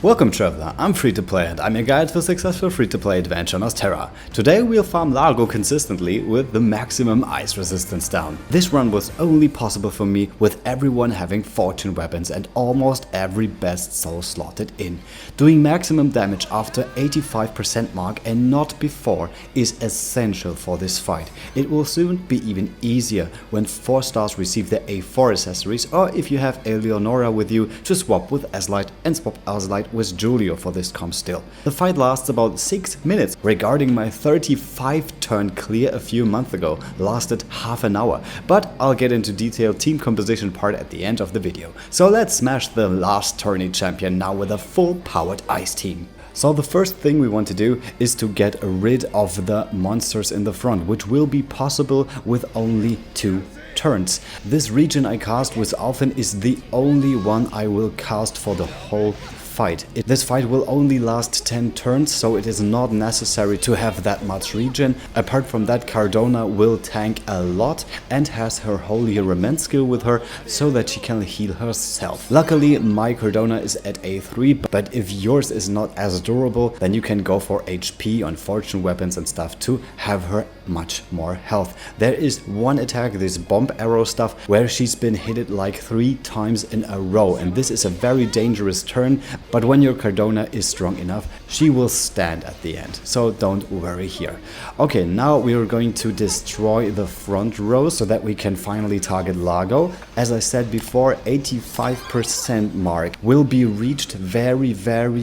Welcome traveler, I'm Free2Play and I'm your guide for successful free-to-play adventure on Ostera. Today we'll farm Largo consistently with the maximum ice resistance down. This run was only possible for me with everyone having fortune weapons and almost every best soul slotted in. Doing maximum damage after 85% mark and not before is essential for this fight. It will soon be even easier when 4 stars receive their A4 accessories, or if you have a Leonora with you to swap with Azlight and swap Azlight with Julio for this comp still. The fight lasts about 6 minutes. Regarding my 35 turn clear a few months ago, lasted half an hour, but I'll get into detailed team composition part at the end of the video. So let's smash the last tourney champion now with a full powered ice team. So the first thing we want to do is to get rid of the monsters in the front, which will be possible with only 2 turns. This region I cast with Alphen is the only one I will cast for the whole fight. This fight will only last 10 turns, so it is not necessary to have that much regen. Apart from that, Cardona will tank a lot and has her Holy Remand skill with her so that she can heal herself. Luckily, my Cardona is at A3, but if yours is not as durable, then you can go for HP on fortune weapons and stuff to have her much more health. There is one attack, this bomb arrow stuff, where she's been hit like 3 times in a row, and this is a very dangerous turn. But when your Cardona is strong enough, she will stand at the end, so don't worry here. Okay, now we are going to destroy the front row so that we can finally target Largo. As I said before, 85% mark will be reached very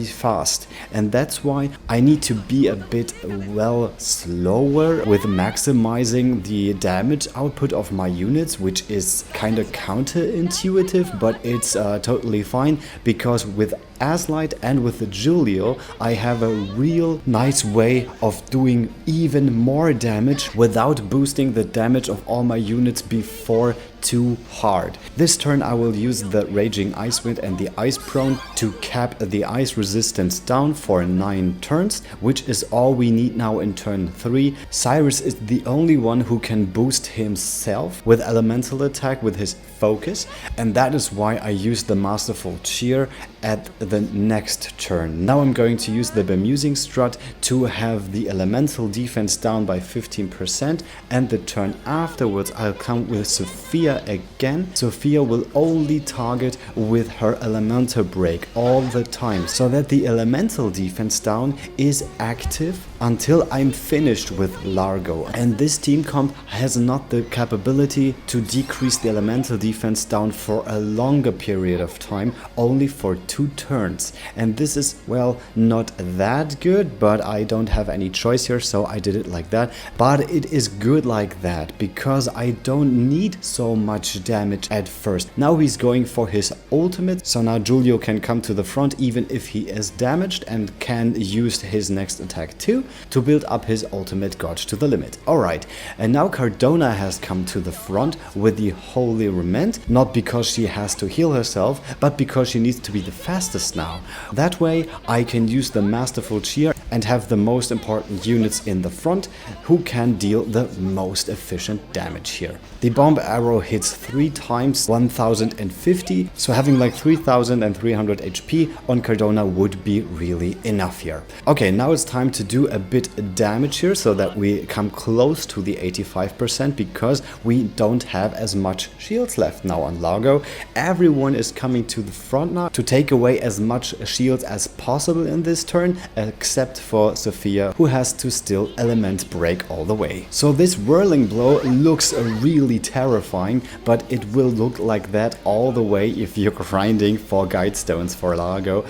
fast, and that's why I need to be a bit, well, slower with maximizing the damage output of my units, which is kind of counterintuitive, but it's totally fine, because with Azlight and with the Julio, I have a real nice way of doing even more damage without boosting the damage of all my units before too hard. This turn I will use the Raging Ice Wind and the Ice Prone to cap the ice resistance down for 9 turns, which is all we need now in turn 3. Cyrus is the only one who can boost himself with elemental attack with his focus, and that is why I use the Masterful Cheer at the next turn. Now I'm going to use the Bemusing Strut to have the elemental defense down by 15%, and the turn afterwards I'll come with Sophia again. Sophia will only target with her elemental break all the time, so that the elemental defense down is active until I'm finished with Largo. And this team comp has not the capability to decrease the elemental defense down for a longer period of time, only for 2 turns. And this is, well, not that good, but I don't have any choice here, so I did it like that. But it is good like that, because I don't need so much damage at first. Now he's going for his ultimate, so now Julio can come to the front even if he is damaged, and can use his next attack too to build up his ultimate gauge to the limit. Alright, and now Cardona has come to the front with the Holy Remand, not because she has to heal herself, but because she needs to be the fastest now. That way I can use the Masterful Cheer and have the most important units in the front who can deal the most efficient damage here. The bomb arrow hits 3 times 1050, so having like 3300 HP on Cardona would be really enough here. Okay, now it's time to do a bit damage here so that we come close to the 85%, because we don't have as much shields left now on Largo. Everyone is coming to the front now to take away as much shields as possible in this turn, except for Sophia, who has to still element break all the way. So this whirling blow looks really terrifying, but it will look like that all the way if you're grinding for guide stones for Largo.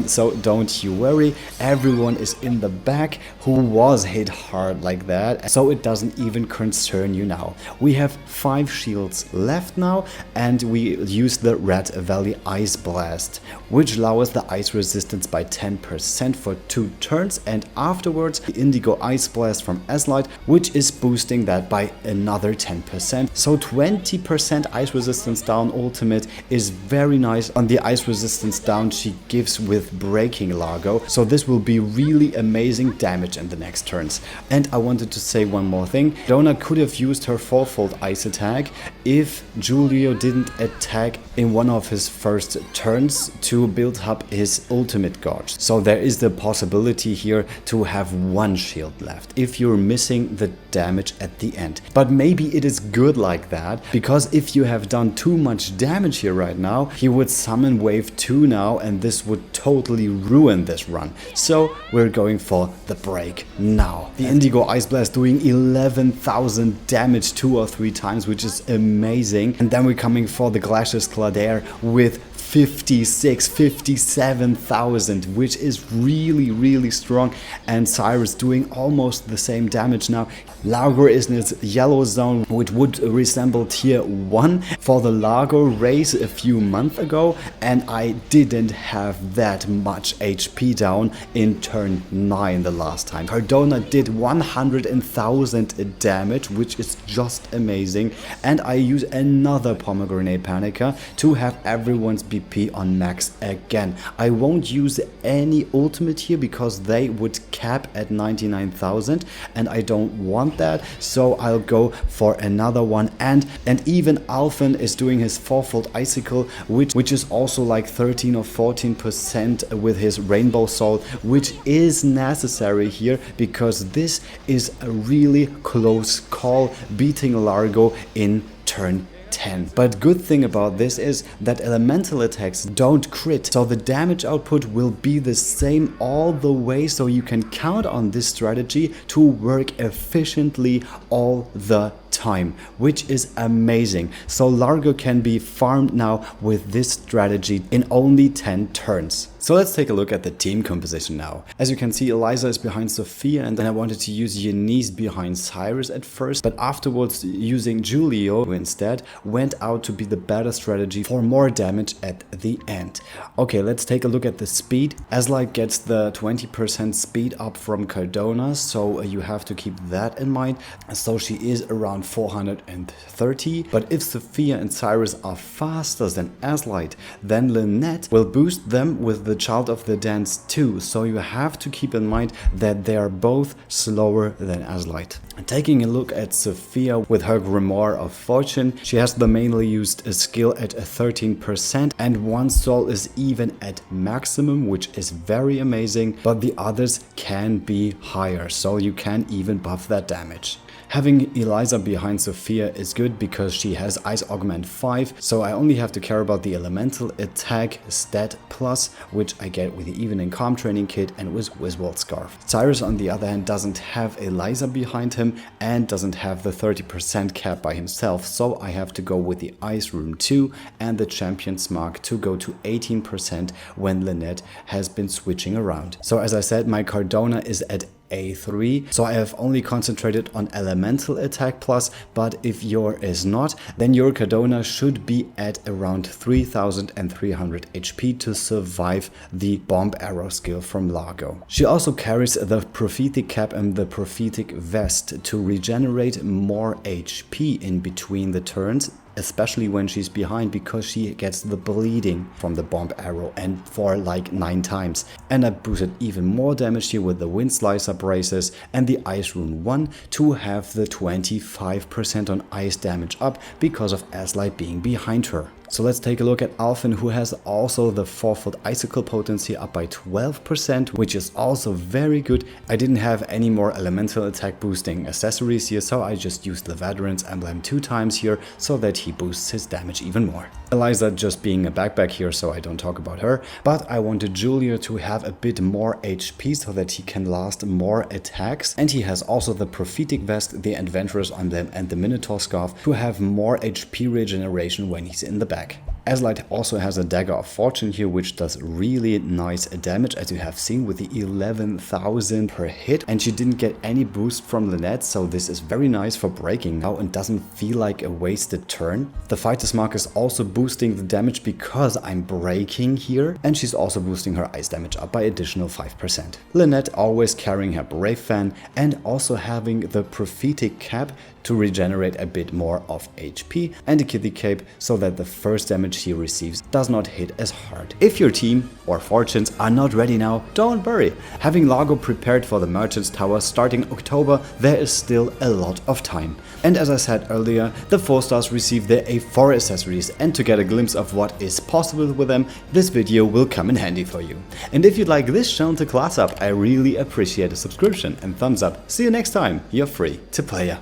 So don't you worry, everyone is in the back who was hit hard like that, so it doesn't even concern you now. We have 5 shields left now, and we use the Red Valley Ice Blast, which lowers the ice resistance by 10% for 2 turns. turns, and afterwards the Indigo Ice Blast from Azlight, which is boosting that by another 10%. So 20% ice resistance down ultimate is very nice on the ice resistance down she gives with breaking Largo. So this will be really amazing damage in the next turns. And I wanted to say one more thing. Donna could have used her fourfold ice attack if Julio didn't attack in one of his first turns to build up his ultimate gauge. So there is the possibility here to have one shield left if you're missing the damage at the end. But maybe it is good like that, because if you have done too much damage here right now, he would summon wave 2 now, and this would totally ruin this run. So we're going for the break now. The Indigo Ice Blast doing 11,000 damage 2 or 3 times, which is amazing. And then we're coming for the Glacius Cladair with 57,000, which is really strong, and Cyrus doing almost the same damage now. Largo is in its yellow zone, which would resemble tier 1 for the Largo race a few months ago, and I didn't have that much HP down in turn 9 the last time. Cardona did 100,000 damage, which is just amazing, and I use another Pomegranate Panicer to have everyone's BP on max again. I won't use any ultimate here because they would cap at 99,000, and I don't want that, so I'll go for another one. And even Alphen is doing his fourfold icicle, which is also like 13 or 14% with his Rainbow Soul, which is necessary here because this is a really close call beating Largo in turn 10. But good thing about this is that elemental attacks don't crit, so the damage output will be the same all the way, so you can count on this strategy to work efficiently all the time, which is amazing. So Largo can be farmed now with this strategy in only 10 turns. So let's take a look at the team composition now. As you can see, Eliza is behind Sophia, and then I wanted to use Eunice behind Cyrus at first, but afterwards using Julio instead went out to be the better strategy for more damage at the end. Okay, let's take a look at the speed. Azlight gets the 20% speed up from Cardona, so you have to keep that in mind. So she is around 430, but if Sophia and Cyrus are faster than Azlight, then Lynette will boost them with the Child of the Dance too, so you have to keep in mind that they are both slower than Azlight. Taking a look at Sophia with her Grimoire of Fortune, she has the mainly used skill at 13%, and one soul is even at maximum, which is very amazing, but the others can be higher, so you can even buff that damage. Having Eliza behind Sophia is good because she has Ice Augment 5, so I only have to care about the Elemental Attack Stat Plus, which I get with the Evening Calm Training Kit and with Wiswald Scarf. Cyrus, on the other hand, doesn't have Eliza behind him and doesn't have the 30% cap by himself, so I have to go with the Ice Rune 2 and the Champion's Mark to go to 18% when Lynette has been switching around. So as I said, my Cardona is at A3, so I have only concentrated on Elemental Attack Plus, but if your is not, then your Cardona should be at around 3,300 HP to survive the Bomb Arrow skill from Largo. She also carries the Prophetic Cap and the Prophetic Vest to regenerate more HP in between the turns, especially when she's behind, because she gets the bleeding from the Bomb Arrow and for like 9 times. And I boosted even more damage here with the Wind Slicer braces and the Ice Rune 1 to have the 25% on ice damage up because of Azlight being behind her. So let's take a look at Alphen, who has also the 4-foot Icicle potency up by 12%, which is also very good. I didn't have any more elemental attack boosting accessories here, so I just used the Veteran's Emblem 2 times here so that he boosts his damage even more. Eliza just being a backpack here, so I don't talk about her, but I wanted Julio to have a bit more HP so that he can last more attacks, and he has also the Prophetic Vest, the Adventurer's Emblem and the Minotaur Scarf to have more HP regeneration when he's in the back. Azlight also has a Dagger of Fortune here, which does really nice damage, as you have seen, with the 11,000 per hit, and she didn't get any boost from Lynette, so this is very nice for breaking now and doesn't feel like a wasted turn. The Fighter's Mark is also boosting the damage because I'm breaking here, and she's also boosting her ice damage up by additional 5%. Lynette always carrying her Brave Fan and also having the Prophetic Cap to regenerate a bit more of HP, and a Kitty Cape so that the first damage she receives does not hit as hard. If your team or fortunes are not ready now, don't worry. Having Largo prepared for the Merchant's Tower starting October, there is still a lot of time. And as I said earlier, the 4-stars receive their A4 accessories, and to get a glimpse of what is possible with them, this video will come in handy for you. And if you'd like this channel to class up, I really appreciate a subscription and thumbs up. See you next time, you're free to play.